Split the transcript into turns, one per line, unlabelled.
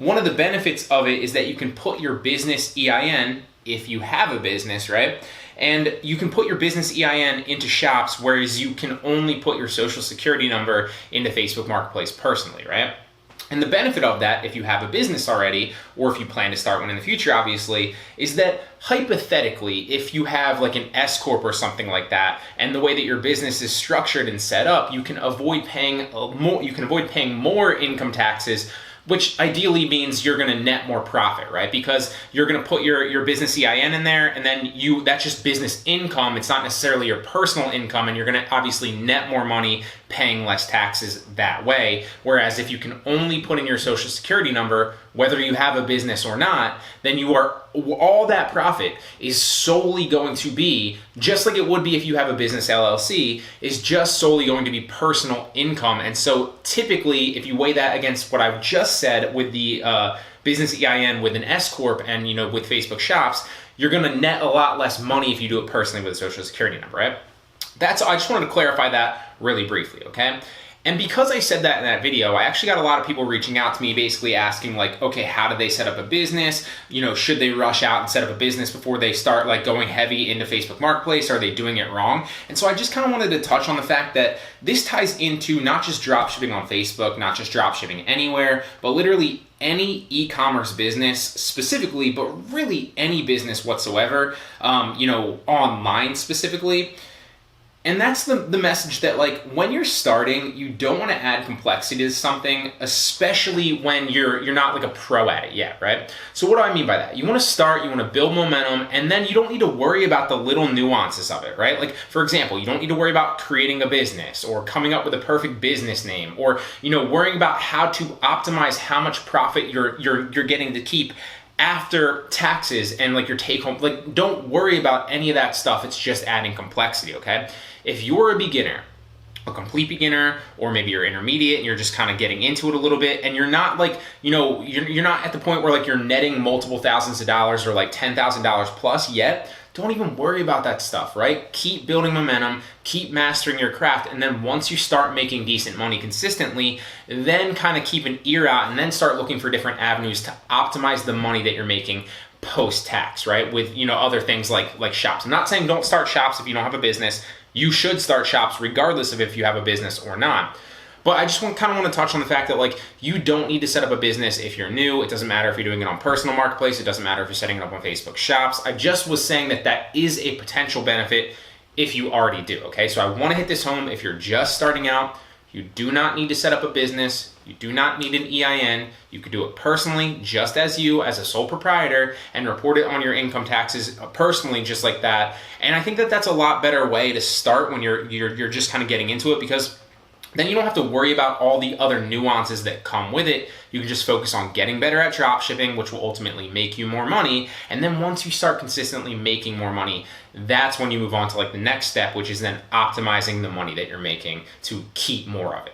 one of the benefits of it is that you can put your business EIN, if you have a business, right? And you can put your business EIN into shops, whereas you can only put your social security number into Facebook Marketplace personally, right? And the benefit of that, if you have a business already, or if you plan to start one in the future, obviously, is that hypothetically, if you have like an S Corp or something like that, and the way that your business is structured and set up, you can avoid paying more income taxes, which ideally means you're going to net more profit, right? Because you're going to put your business EIN in there, and then that's just business income. It's not necessarily your personal income, and you're going to obviously net more money paying less taxes that way. Whereas if you can only put in your social security number, whether you have a business or not, then all that profit is solely going to be, just like it would be if you have a business LLC, is just solely going to be personal income. And so typically, if you weigh that against what I've just said with the business EIN with an S Corp and with Facebook Shops, you're going to net a lot less money if you do it personally with a social security number, right? I just wanted to clarify that really briefly, okay? And because I said that in that video, I actually got a lot of people reaching out to me basically asking like, okay, how do they set up a business? Should they rush out and set up a business before they start like going heavy into Facebook Marketplace? Are they doing it wrong? And so I just kind of wanted to touch on the fact that this ties into not just dropshipping on Facebook, not just dropshipping anywhere, but literally any e-commerce business specifically, but really any business whatsoever, online specifically. And that's the message that like when you're starting, you don't want to add complexity to something, especially when you're not like a pro at it yet, right? So what do I mean by that? You want to start, you want to build momentum, and then you don't need to worry about the little nuances of it, right? Like for example, you don't need to worry about creating a business or coming up with a perfect business name or worrying about how to optimize how much profit you're getting to keep after taxes and like your take home. Like don't worry about any of that stuff. It's just adding complexity, okay? If you're a beginner, a complete beginner, or maybe you're intermediate and you're just kind of getting into it a little bit, and you're not like, you're not at the point where like you're netting multiple thousands of dollars or like $10,000 plus yet, don't even worry about that stuff, right? Keep building momentum, keep mastering your craft, and then once you start making decent money consistently, then kind of keep an ear out and then start looking for different avenues to optimize the money that you're making post-tax, right? With, other things like shops. I'm not saying don't start shops if you don't have a business. You should start shops regardless of if you have a business or not. But I just want to touch on the fact that like you don't need to set up a business if you're new. It doesn't matter if you're doing it on personal marketplace. It doesn't matter if you're setting it up on Facebook Shops. I just was saying that is a potential benefit if you already do, okay? So I want to hit this home. If you're just starting out, you do not need to set up a business. You do not need an EIN. You could do it personally, just as you, as a sole proprietor, and report it on your income taxes personally, just like that. And I think that's a lot better way to start when you're just kind of getting into it, because then you don't have to worry about all the other nuances that come with it. You can just focus on getting better at dropshipping, which will ultimately make you more money. And then once you start consistently making more money, that's when you move on to like the next step, which is then optimizing the money that you're making to keep more of it.